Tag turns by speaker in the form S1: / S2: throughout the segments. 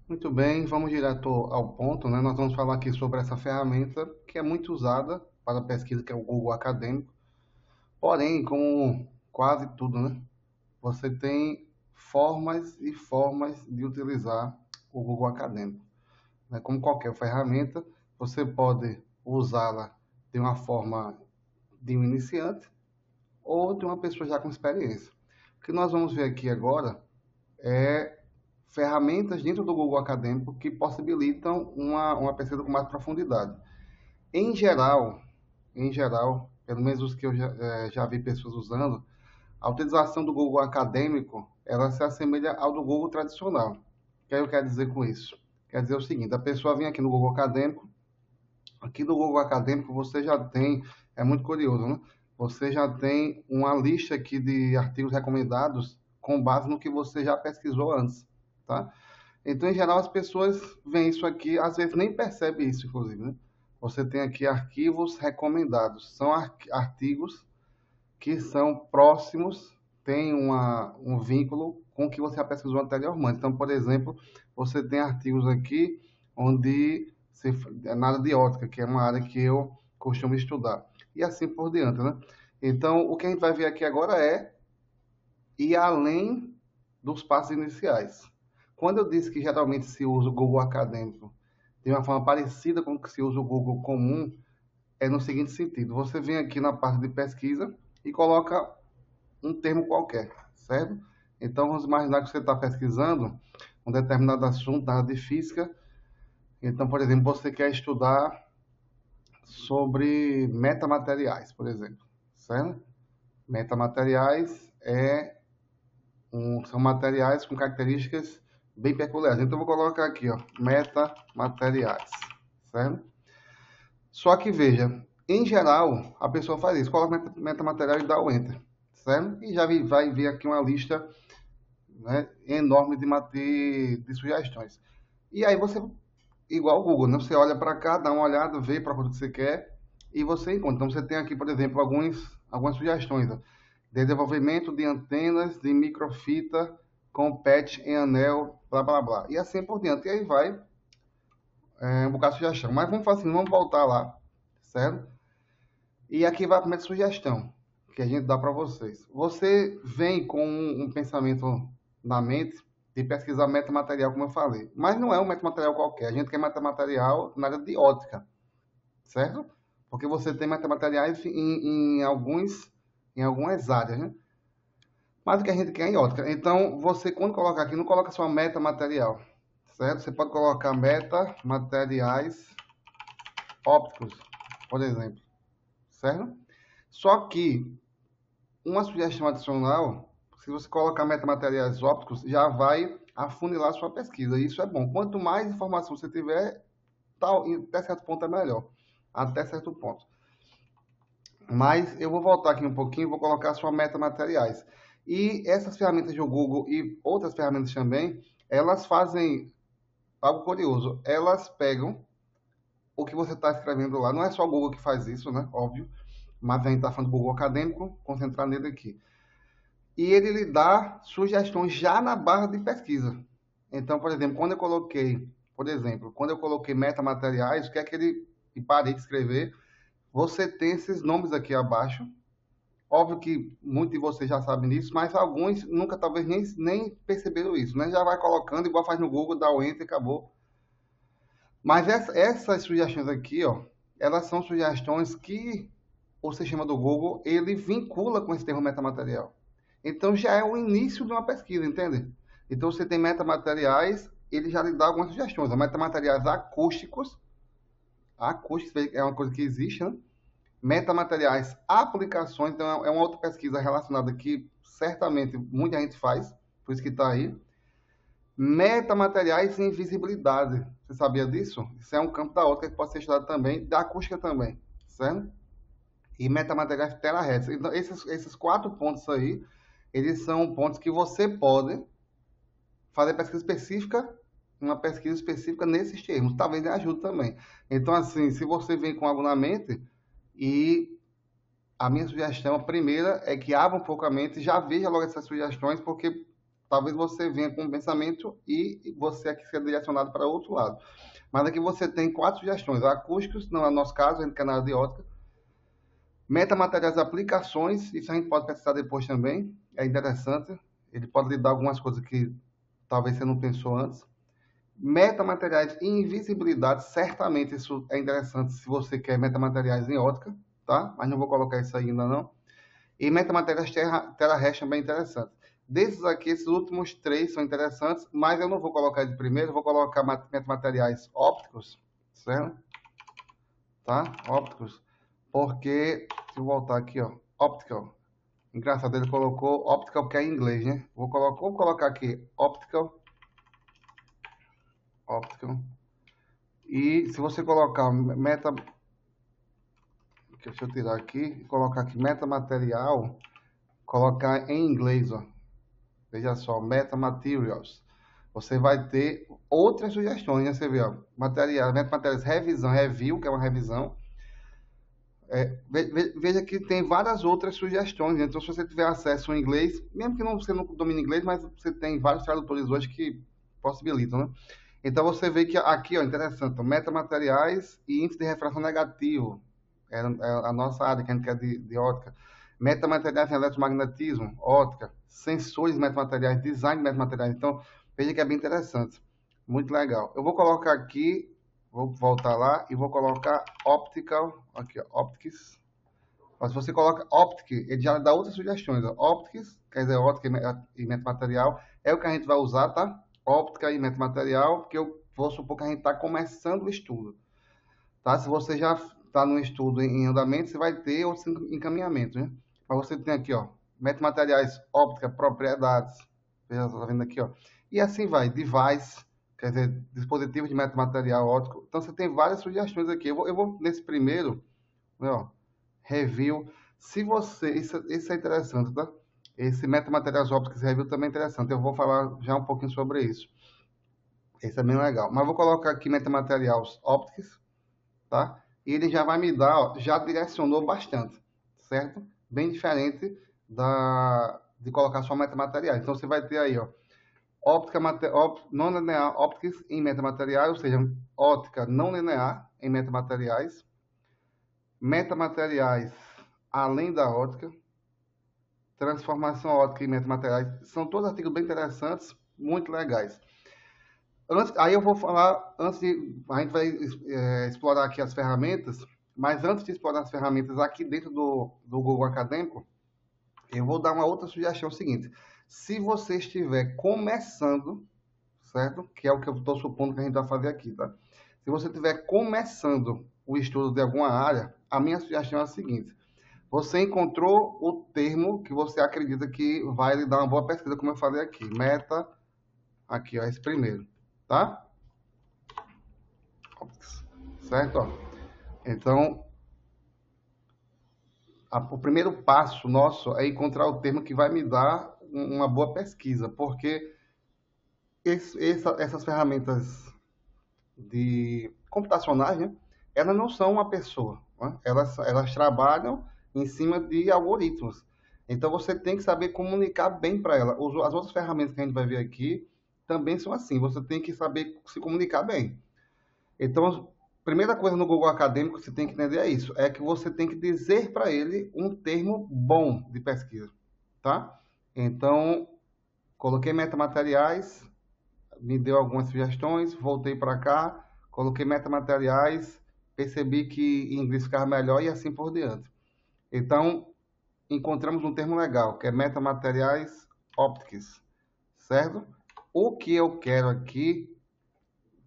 S1: Muito bem, vamos direto ao ponto, né? Nós vamos falar aqui sobre essa ferramenta que é muito usada para pesquisa, que é o Google Acadêmico. Porém, como quase tudo, né? Você tem formas e formas de utilizar o Google Acadêmico, né? Como qualquer ferramenta, você pode usá-la de uma forma de um iniciante ou de uma pessoa já com experiência. O que nós vamos ver aqui agora é ferramentas dentro do Google Acadêmico que possibilitam uma pesquisa com mais profundidade. Em geral, pelo menos os que eu já vi pessoas usando, a utilização do Google Acadêmico ela se assemelha ao do Google tradicional. O que eu quero dizer com isso? Quer dizer o seguinte, a pessoa vem aqui no Google Acadêmico, aqui no Google Acadêmico você já tem, é muito curioso, né? Você já tem uma lista aqui de artigos recomendados com base no que você já pesquisou antes, tá? Então, em geral, as pessoas veem isso aqui, às vezes nem percebem isso, inclusive, né? Você tem aqui arquivos recomendados. São artigos que são próximos, têm um vínculo com o que você já pesquisou anteriormente. Então, por exemplo, você tem artigos aqui onde é na área de ótica, que é uma área que eu costumo estudar. E assim por diante, né? Então, o que a gente vai ver aqui agora é ir além dos passos iniciais. Quando eu disse que geralmente se usa o Google Acadêmico de uma forma parecida com o que se usa o Google comum, é no seguinte sentido: você vem aqui na parte de pesquisa e coloca um termo qualquer, certo? Então vamos imaginar que você está pesquisando um determinado assunto na área de física. Então, por exemplo, você quer estudar sobre metamateriais, por exemplo, certo? Metamateriais são materiais com características bem peculiares. Então, eu vou colocar aqui, ó, metamateriais, certo? Só que veja, em geral, a pessoa faz isso, coloca metamaterial e dá o enter, certo? E já vai vir aqui uma lista, né, enorme de sugestões. E aí você, igual o Google, né? Você olha para cá, dá uma olhada, vê para o que você quer e você encontra. Então você tem aqui, por exemplo, algumas sugestões, ó. Desenvolvimento de antenas de microfita com patch em anel, blá blá blá. E assim por diante. E aí vai um bocado de sugestão. Mas vamos fazer assim, vamos voltar lá, certo? E aqui vai a primeira sugestão que a gente dá para vocês. Você vem com um pensamento na mente de pesquisar metamaterial, como eu falei. Mas não é um metamaterial qualquer. A gente quer metamaterial na área de ótica, certo? Porque você tem metamateriais em algumas áreas, né? Mas o que a gente quer é em ótica. Então, você, quando colocar aqui, não coloca só metamaterial, certo? Você pode colocar metamateriais ópticos, por exemplo, certo? Só que uma sugestão adicional, se você colocar metamateriais ópticos, já vai afunilar a sua pesquisa. E isso é bom. Quanto mais informação você tiver, tal, até certo ponto é melhor. Até certo ponto. Mas eu vou voltar aqui um pouquinho e vou colocar só metamateriais. E essas ferramentas do Google e outras ferramentas também, elas fazem algo curioso. Elas pegam o que você está escrevendo lá. Não é só o Google que faz isso, né? Óbvio. Mas a gente está falando do Google acadêmico, concentrar nele aqui. E ele lhe dá sugestões já na barra de pesquisa. Então, por exemplo, quando eu coloquei metamateriais, o que é que ele, e parei de escrever, você tem esses nomes aqui abaixo. Óbvio que muitos de vocês já sabem disso, mas alguns nunca talvez nem perceberam isso, né? Já vai colocando, igual faz no Google, dá o enter e acabou. Mas essas sugestões aqui, ó, elas são sugestões que o sistema do Google, ele vincula com esse termo metamaterial. Então já é o início de uma pesquisa, entende? Então você tem metamateriais, ele já lhe dá algumas sugestões. Metamateriais acústicos é uma coisa que existe, né? Metamateriais aplicações, então é uma outra pesquisa relacionada que certamente muita gente faz, por isso que está aí. Metamateriais em visibilidade. Você sabia disso? Isso é um campo da ótica que pode ser estudado também, da acústica também, certo? E metamateriais terahertz. Então, esses 4 pontos aí, eles são pontos que você pode fazer pesquisa específica, uma pesquisa específica nesses termos. Talvez lhe ajude também. Então, assim, se você vem com algo na mente, e a minha sugestão, a primeira, é que abra um pouco a mente, já veja logo essas sugestões, porque talvez você venha com um pensamento e você aqui seja direcionado para outro lado. Mas aqui você tem 4 sugestões: acústicos, no nosso caso, a gente quer na área de ótica, metamateriais, aplicações, isso a gente pode pesquisar depois também, é interessante, ele pode lhe dar algumas coisas que talvez você não pensou antes. Metamateriais e invisibilidade, certamente isso é interessante se você quer metamateriais em ótica, tá? Mas não vou colocar isso aí ainda não. E metamateriais terra-restos também é interessante. Desses aqui, esses últimos 3 são interessantes, mas eu não vou colocar de primeiro, vou colocar metamateriais ópticos, certo? Tá? Ópticos, porque, se eu voltar aqui, ó, optical. Engraçado, ele colocou optical porque é em inglês, né? Vou colocar aqui optical. E se você colocar deixa eu tirar aqui e colocar aqui metamaterial, colocar em inglês, ó. Veja só, metamaterials. Você vai ter outras sugestões, né? Você vê, ó, metamateriais, revisão, review, que é uma revisão. Veja que tem várias outras sugestões. Então, se você tiver acesso ao inglês, mesmo que você não domine inglês, mas você tem vários tradutores hoje que possibilitam, né? Então, você vê que aqui, ó, interessante, metamateriais e índice de refração negativo. É a nossa área que a gente quer de ótica. Metamateriais em eletromagnetismo, ótica. Sensores metamateriais, design de metamateriais. Então, veja que é bem interessante. Muito legal. Eu vou colocar aqui, vou voltar lá e vou colocar optical, aqui, ó, optics. Mas se você coloca optic, ele já dá outras sugestões. Ó. Optics, quer dizer, ótica e metamaterial, é o que a gente vai usar, tá? Óptica e metamaterial, porque eu vou supor que a gente está começando o estudo. Tá? Se você já está no estudo em andamento, você vai ter outros encaminhamentos, né? Mas você tem aqui, ó, metamateriais, óptica, propriedades. Você já está vendo aqui, ó. E assim vai, device, quer dizer, dispositivo de metamaterial óptico. Então, você tem várias sugestões aqui. Eu vou nesse primeiro, né, ó, review. Se você, isso é interessante, tá? Esse metamateriais ópticos review também é interessante. Eu vou falar já um pouquinho sobre isso. Esse é bem legal. Mas vou colocar aqui metamateriais ópticos, tá? E ele já vai me dar, ó, já direcionou bastante, certo? Bem diferente de colocar só metamateriais. Então, você vai ter aí, ó, óptica não linear, ópticas em metamateriais, ou seja, óptica não linear em metamateriais, metamateriais além da óptica, transformação óptica em metamateriais. São todos artigos bem interessantes, muito legais. Aí eu vou falar, a gente vai explorar aqui as ferramentas, mas antes de explorar as ferramentas aqui dentro do Google Acadêmico, eu vou dar uma outra sugestão seguinte. Se você estiver começando, certo? Que é o que eu estou supondo que a gente vai fazer aqui, tá? Se você estiver começando o estudo de alguma área, a minha sugestão é a seguinte. Você encontrou o termo que você acredita que vai lhe dar uma boa pesquisa, como eu falei aqui. Meta, aqui, ó, esse primeiro. Tá? Certo? Ó. Então, o primeiro passo nosso é encontrar o termo que vai me dar uma boa pesquisa, porque essas ferramentas de computacionais, né, elas não são uma pessoa, né? Elas trabalham em cima de algoritmos. Então, você tem que saber comunicar bem para ela. As outras ferramentas que a gente vai ver aqui também são assim. Você tem que saber se comunicar bem. Então, primeira coisa no Google Acadêmico que você tem que entender é isso, é que você tem que dizer para ele um termo bom de pesquisa, tá? Então, coloquei metamateriais, me deu algumas sugestões, voltei para cá, coloquei metamateriais, percebi que em inglês ficava melhor e assim por diante. Então, encontramos um termo legal, que é metamateriais ópticos, certo? O que eu quero aqui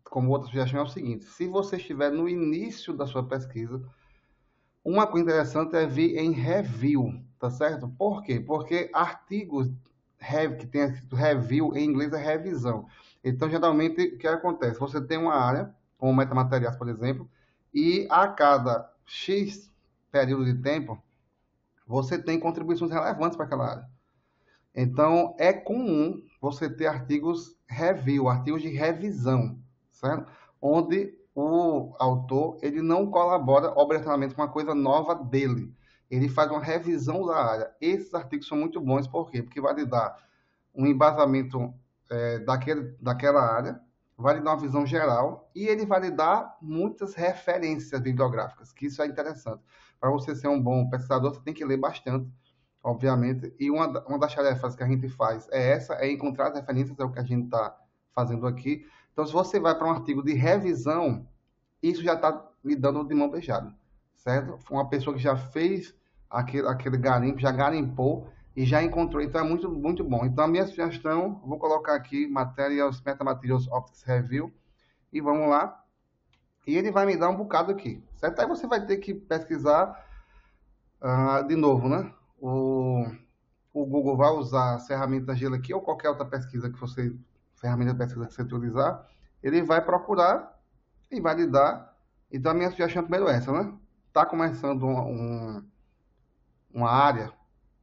S1: como outra sugestão é o seguinte: se você estiver no início da sua pesquisa, uma coisa interessante é vir em review, tá certo? Por quê? Porque artigos que tem escrito review em inglês é revisão. Então, geralmente, o que acontece? Você tem uma área, como metamateriais, por exemplo, e a cada X período de tempo, você tem contribuições relevantes para aquela área. Então, é comum você ter artigos review, artigos de revisão, certo? Onde o autor ele não colabora obrigatoriamente com uma coisa nova dele. Ele faz uma revisão da área. Esses artigos são muito bons, por quê? Porque vai lhe dar um embasamento daquela área, vai lhe dar uma visão geral e ele vai lhe dar muitas referências bibliográficas, que isso é interessante. Para você ser um bom pesquisador, você tem que ler bastante, obviamente, e uma das tarefas que a gente faz é encontrar as referências, é o que a gente está fazendo aqui. Então, se você vai para um artigo de revisão, isso já está lhe dando de mão beijada, certo? Uma pessoa que já fez aquele garimpo, já garimpou e já encontrou, então é muito, muito bom. Então, a minha sugestão, vou colocar aqui Metamaterials Optics Review, e vamos lá. E ele vai me dar um bocado aqui, certo? Aí você vai ter que pesquisar de novo, né? O Google vai usar as ferramentas dele aqui, ou qualquer outra pesquisa que você, ferramenta de pesquisa que você utilizar, ele vai procurar e vai lhe dar. Então, a minha sugestão primeiro é essa, né? Está começando uma área,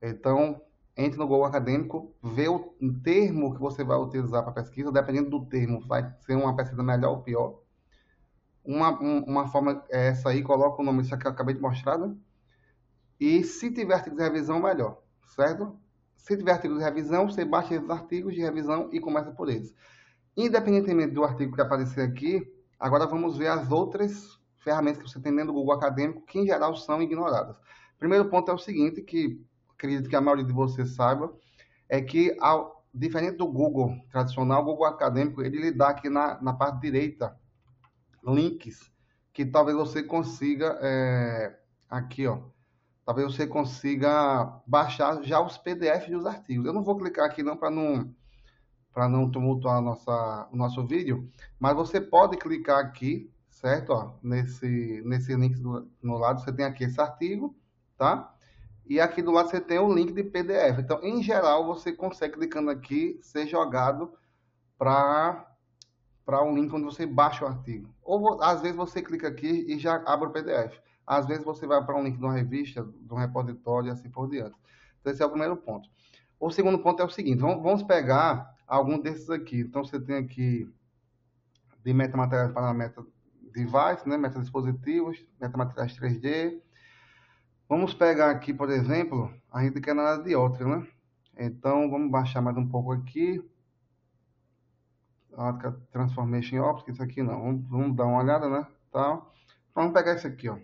S1: então entre no Google Acadêmico, vê o termo que você vai utilizar para pesquisa, dependendo do termo, vai ser uma pesquisa melhor ou pior. Uma forma é essa aí, coloca o nome disso que eu acabei de mostrar, né? E se tiver artigos de revisão, melhor, certo? Se tiver artigos de revisão, você baixa esses artigos de revisão e começa por eles. Independentemente do artigo que aparecer aqui, agora vamos ver as outras ferramentas que você tem dentro do Google Acadêmico, que em geral são ignoradas. Primeiro ponto é o seguinte, que acredito que a maioria de vocês saiba, é que, diferente do Google tradicional, o Google Acadêmico, ele lhe dá aqui na parte direita links que talvez você consiga, aqui, ó, talvez você consiga baixar já os PDFs dos artigos. Eu não vou clicar aqui não para não tumultuar o nosso vídeo, mas você pode clicar aqui, certo? Ó, nesse link no lado você tem aqui esse artigo, tá? E aqui do lado você tem o link de PDF. Então, em geral, você consegue, clicando aqui, ser jogado para um link onde você baixa o artigo. Ou, às vezes, você clica aqui e já abre o PDF. Às vezes, você vai para um link de uma revista, de um repositório e assim por diante. Então, esse é o primeiro ponto. O segundo ponto é o seguinte, vamos pegar algum desses aqui. Então, você tem aqui de metamateriais para meta device, né? Metadispositivos, metamateriais 3D. Vamos pegar aqui, por exemplo, a gente quer na área de ótica, né? Então, vamos baixar mais um pouco aqui. Transformation Optics, isso aqui não. Vamos dar uma olhada, né? Tá. Vamos pegar esse aqui, ó.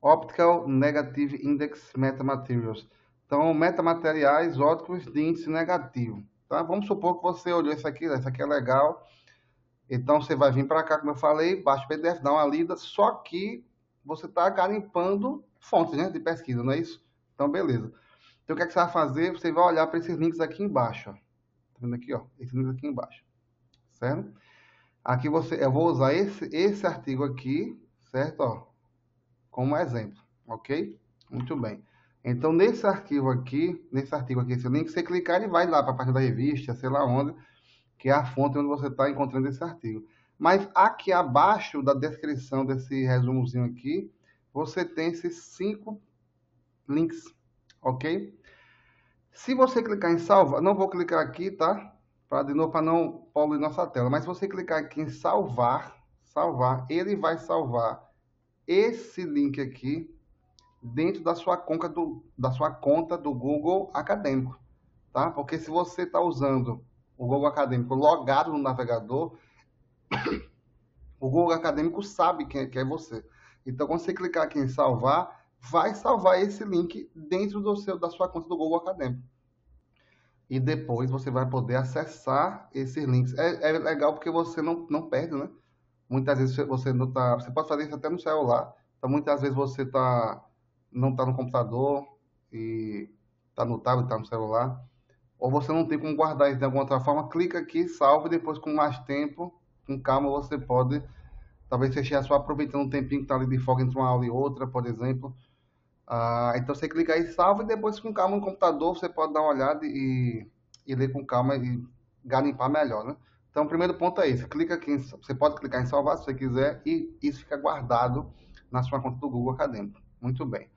S1: Optical Negative Index Metamaterials. Então, metamateriais ópticos de índice negativo. Tá? Vamos supor que você olhou isso aqui é legal. Então, você vai vir para cá, como eu falei, baixa o PDF, dá uma lida, só que você está garimpando fontes, né, de pesquisa, não é isso? Então, beleza. Então, o que é que você vai fazer? Você vai olhar para esses links aqui embaixo, ó. Tá vendo aqui, ó? Esses links aqui embaixo, certo? Aqui eu vou usar esse artigo aqui, certo? Ó, como exemplo, ok? Muito bem. Então, nesse artigo aqui, esse link, você clicar, ele vai lá para a parte da revista, sei lá onde, que é a fonte onde você está encontrando esse artigo. Mas aqui abaixo da descrição desse resumozinho aqui, você tem esses 5 links, ok? Se você clicar em salvar, não vou clicar aqui, tá? De novo, para não poluir nossa tela. Mas se você clicar aqui em salvar, ele vai salvar esse link aqui dentro da sua conta do Google Acadêmico, tá? Porque se você está usando o Google Acadêmico logado no navegador, o Google Acadêmico sabe quem é você. Então, quando você clicar aqui em salvar, vai salvar esse link dentro da sua conta do Google Acadêmico. E depois você vai poder acessar esses links. É legal porque você não perde, né? Muitas vezes você não tá. Você pode fazer isso até no celular. Então, muitas vezes você não está no computador e está no tablet, está no celular. Ou você não tem como guardar isso de alguma outra forma, clica aqui, salva e depois com mais tempo, com calma, você pode, talvez você esteja só aproveitando um tempinho que está ali de folga entre uma aula e outra, por exemplo. Então você clica aí, salva e depois com calma no computador você pode dar uma olhada e ler com calma e garimpar melhor, né? Então o primeiro ponto é esse, clica aqui, você pode clicar em salvar se você quiser e isso fica guardado na sua conta do Google Acadêmico. Muito bem.